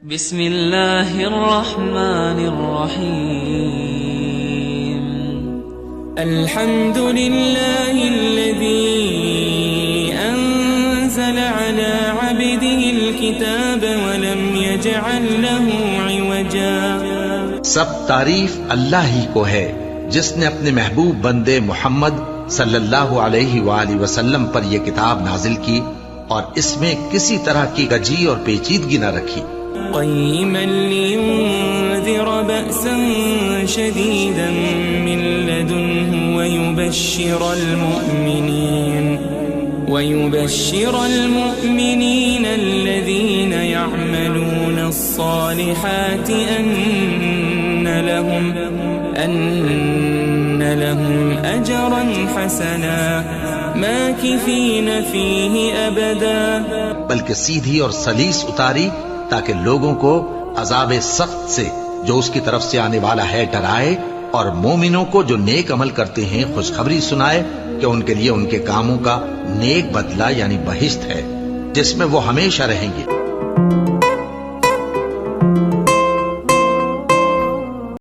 بسم اللہ الرحمن الرحیم الحمد للہ الذی انزل على عبده الكتاب ولم يجعل له عوجا۔ سب تعریف اللہ ہی کو ہے جس نے اپنے محبوب بندے محمد صلی اللہ علیہ وآلہ وسلم پر یہ کتاب نازل کی اور اس میں کسی طرح کی کجی اور پیچیدگی نہ رکھی۔ قیما لینذر بأسا شدیدا من لدنه ويبشر المؤمنين الذين يعملون الصالحات أن لهم أجرا حسنا ماكثين فيه أبدا۔ بلکہ سیدھی اور سلیس اتاری تاکہ لوگوں کو عذاب سخت سے جو اس کی طرف سے آنے والا ہے ڈرائے، اور مومنوں کو جو نیک عمل کرتے ہیں خوشخبری سنائے کہ ان کے لیے ان کے کاموں کا نیک بدلہ یعنی بہشت ہے جس میں وہ ہمیشہ رہیں گے۔